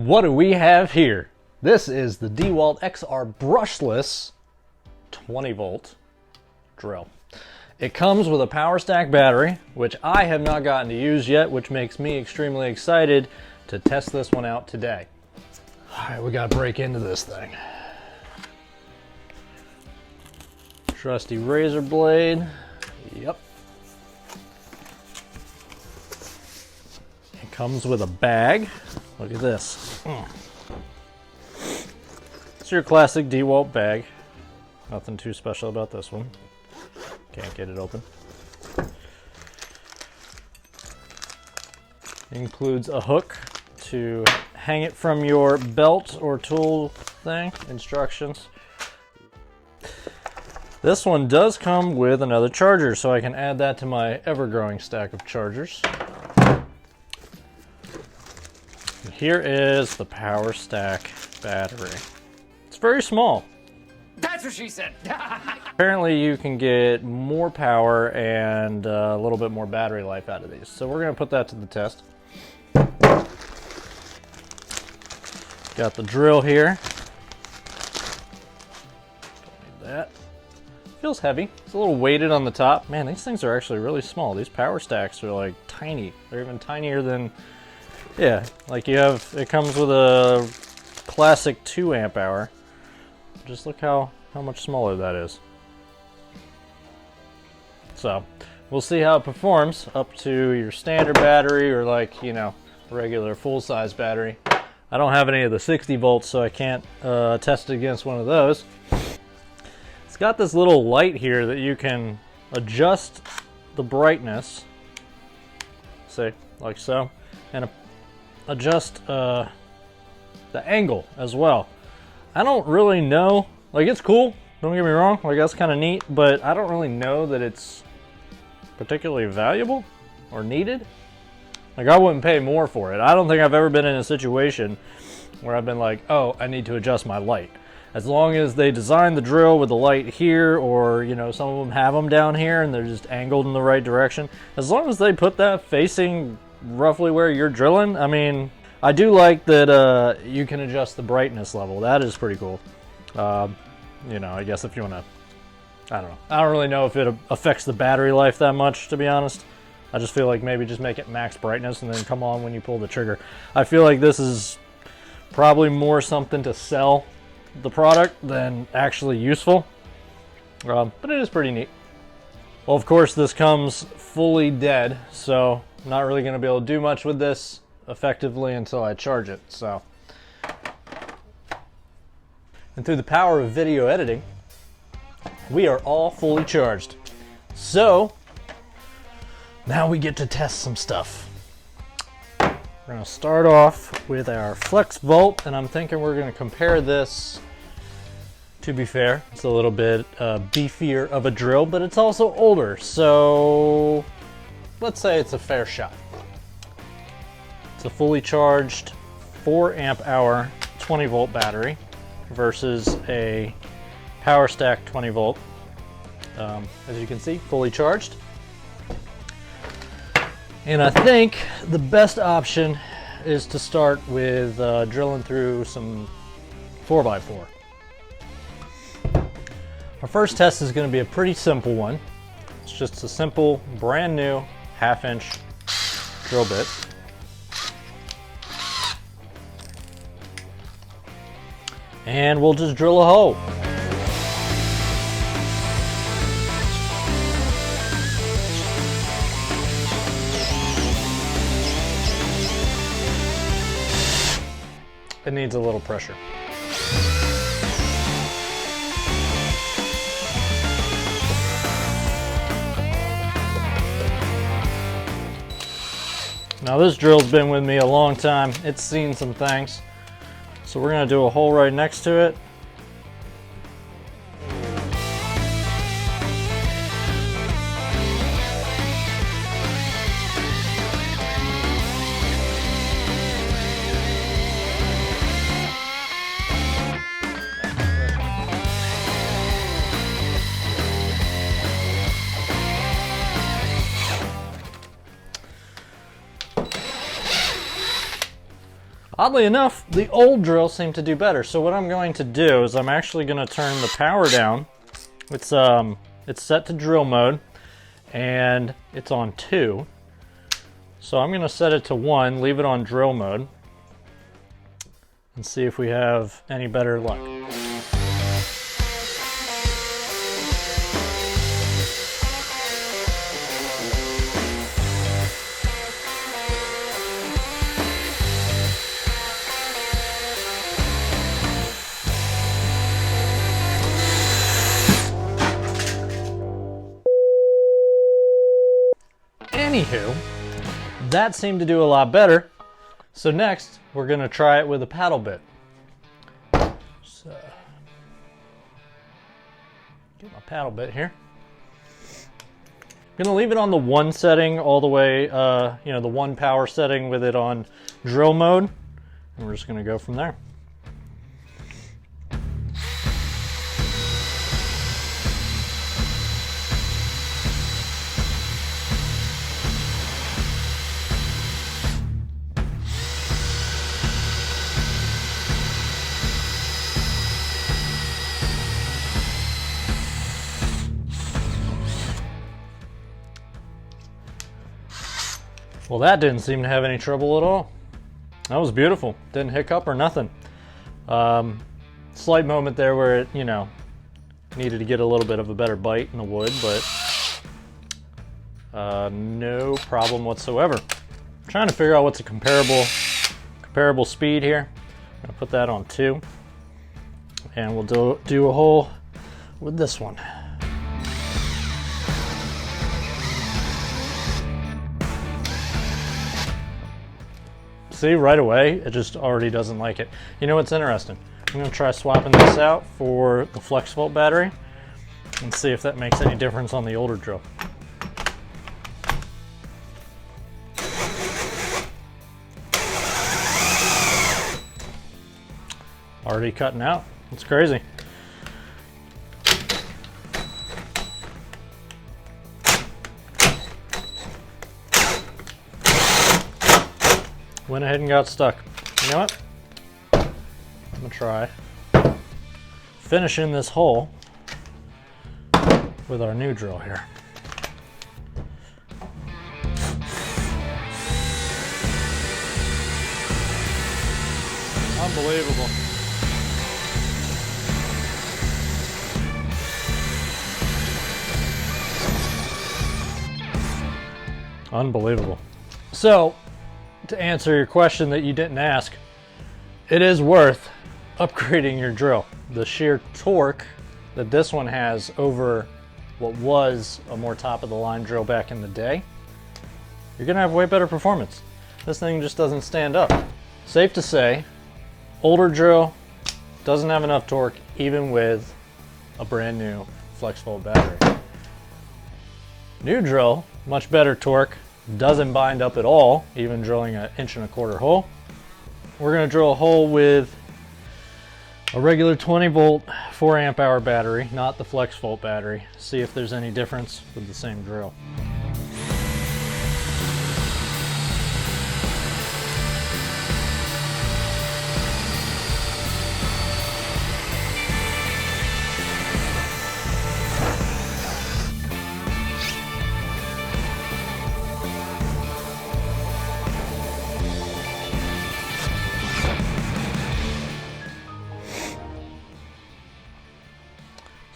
What do we have here? This is the Dewalt XR Brushless 20 volt drill. It comes with a power stack battery, which I have not gotten to use yet, which makes me extremely excited to test this one out today. All right, we gotta break into this thing. Trusty razor blade. Yep. It comes with a bag. Look at this. It's your classic Dewalt bag. Nothing too special about this one. Can't get it open. It includes a hook to hang it from your belt or tool thing. Instructions. This one does come with another charger, so I can add that to my ever-growing stack of chargers. And here is the power stack battery. It's very small. That's what she said. Apparently you can get more power and a little bit more battery life out of these. So we're going to put that to the test. Got the drill here. Don't need that. Feels heavy. It's a little weighted on the top. Man, these things are actually really small. These power stacks are like tiny. They're even tinier than, yeah, like you have, it comes with a classic 2 amp hour. Just look how much smaller that is. So we'll see how it performs up to your standard battery or like, you know, regular full-size battery. I don't have any of the 60 volts, so I can't test it against one of those. It's got this little light here that you can adjust the brightness, say like so, and adjust the angle as well. I don't really know, like it's cool, don't get me wrong, like that's kind of neat, but I don't really know that it's particularly valuable or needed. Like I wouldn't pay more for it. I don't think I've ever been in a situation where I've been like, oh, I need to adjust my light. As long as they design the drill with the light here, or you know, some of them have them down here and they're just angled in the right direction. As long as they put that facing roughly where you're drilling, I mean, I do like that you can adjust the brightness level. That is pretty cool. You know, I guess if you want to, I don't know. I don't really know if it affects the battery life that much, to be honest. I just feel like maybe just make it max brightness and then come on when you pull the trigger. I feel like this is probably more something to sell the product than actually useful. But it is pretty neat. Well, of course, this comes fully dead, so I'm not really going to be able to do much with this effectively until I charge it. So, and through the power of video editing, we are all fully charged. So now we get to test some stuff. We're going to start off with our Flex Volt, and I'm thinking we're going to compare this. To be fair, it's a little bit beefier of a drill, but it's also older, so let's say it's a fair shot. It's a fully charged 4 amp hour 20 volt battery versus a power stack 20 volt. As you can see, fully charged. And I think the best option is to start with drilling through some 4x4. Our first test is going to be a pretty simple one. It's just a simple, brand new 1/2 inch drill bit. And we'll just drill a hole. It needs a little pressure. Now this drill's been with me a long time. It's seen some things. So we're gonna do a hole right next to it. Oddly enough, the old drill seemed to do better. So what I'm going to do is I'm actually going to turn the power down. It's set to drill mode and it's on 2. So I'm going to set it to 1, leave it on drill mode, and see if we have any better luck. Anywho, that seemed to do a lot better. So next, we're gonna try it with a paddle bit. So, get my paddle bit here. I'm gonna leave it on the 1 setting all the way, the 1 power setting with it on drill mode. And we're just gonna go from there. Well, that didn't seem to have any trouble at all. That was beautiful. Didn't hiccup or nothing. Slight moment there where it, needed to get a little bit of a better bite in the wood, but no problem whatsoever. I'm trying to figure out what's a comparable speed here. I'm gonna put that on 2, and we'll do a hole with this one. See, right away, it just already doesn't like it. You know what's interesting? I'm gonna try swapping this out for the flex volt battery and see if that makes any difference on the older drill. Already cutting out. It's crazy. Went ahead and got stuck. You know what? I'm gonna try finishing this hole with our new drill here. Unbelievable. Unbelievable. So, to answer your question that you didn't ask, it is worth upgrading your drill. The sheer torque that this one has over what was a more top-of-the-line drill back in the day, you're gonna have way better performance. This thing just doesn't stand up. Safe to say, older drill doesn't have enough torque even with a brand new flex volt battery. New drill, much better torque, doesn't bind up at all, even drilling an 1.25" hole. We're gonna drill a hole with a regular 20 volt 4 amp hour battery, not the flex volt battery. See if there's any difference with the same drill.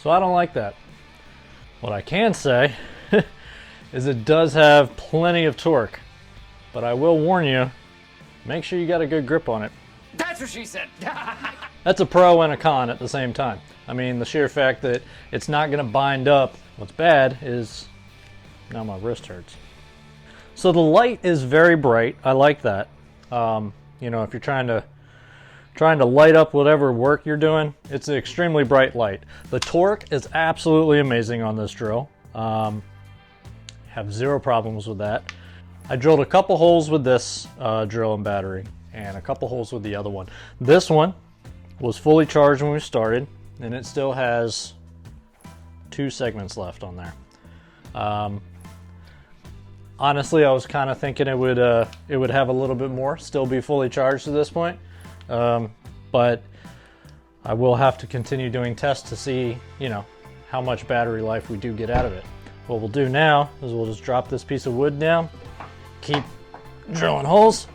So I don't like that. What I can say is it does have plenty of torque, but I will warn you, make sure you got a good grip on it. That's what she said. That's a pro and a con at the same time. I mean, the sheer fact that it's not gonna bind up. What's bad is now my wrist hurts. So the light is very bright. I like that. If you're trying to light up whatever work you're doing, it's an extremely bright light. The torque is absolutely amazing on this drill. Have zero problems with that. I drilled a couple holes with this drill and battery and a couple holes with the other one. This one was fully charged when we started, and it still has 2 segments left on there. Honestly, I was kind of thinking it would have a little bit more, still be fully charged at this point. But I will have to continue doing tests to see, you know, how much battery life we do get out of it. What we'll do now is we'll just drop this piece of wood down, keep drilling holes,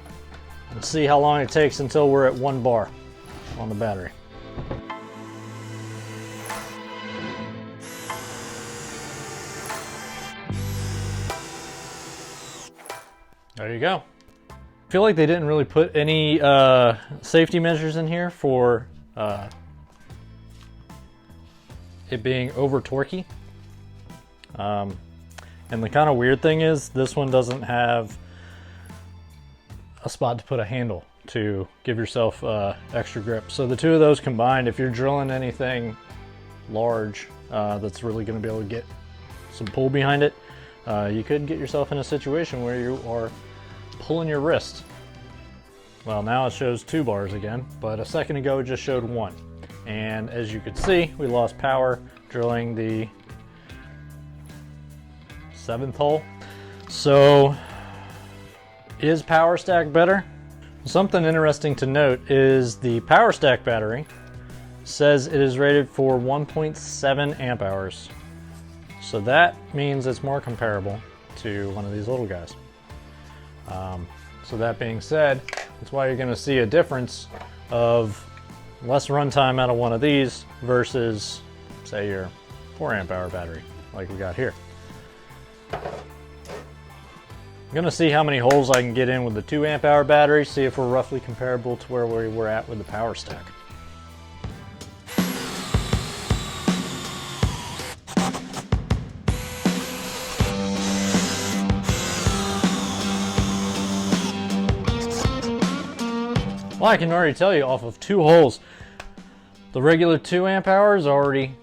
and see how long it takes until we're at 1 bar on the battery. There you go. I feel like they didn't really put any safety measures in here for it being over torquey. And the kind of weird thing is this one doesn't have a spot to put a handle to give yourself extra grip. So the two of those combined, if you're drilling anything large that's really going to be able to get some pull behind it, you could get yourself in a situation where you are pulling your wrist. Well, now it shows 2 bars again, but a second ago it just showed 1. And as you could see, we lost power drilling the 7th hole. So is Power Stack better? Something interesting to note is the Power Stack battery says it is rated for 1.7 amp hours. So that means it's more comparable to one of these little guys. So that being said, that's why you're going to see a difference of less runtime out of one of these versus, say, your 4 amp hour battery like we got here. I'm going to see how many holes I can get in with the 2 amp hour battery, see if we're roughly comparable to where we were at with the Power Stack. Well, I can already tell you off of 2 holes, the regular 2 amp hour is already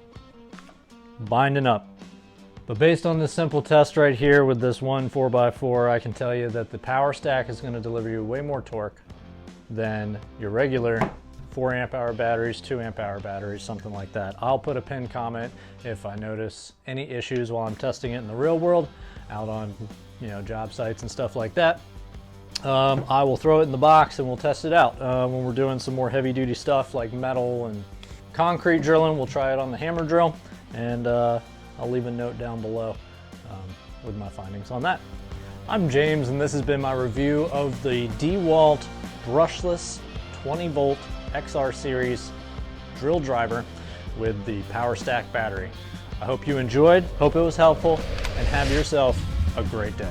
binding up. But based on this simple test right here with this one 4x4, I can tell you that the Power Stack is going to deliver you way more torque than your regular 4 amp hour batteries, 2 amp hour batteries, something like that. I'll put a pinned comment if I notice any issues while I'm testing it in the real world, out on, you know, job sites and stuff like that. I will throw it in the box and we'll test it out. When we're doing some more heavy duty stuff like metal and concrete drilling, we'll try it on the hammer drill, and I'll leave a note down below with my findings on that. I'm James, and this has been my review of the Dewalt Brushless 20 volt XR series drill driver with the Power Stack battery. I hope you enjoyed, hope it was helpful, and have yourself a great day.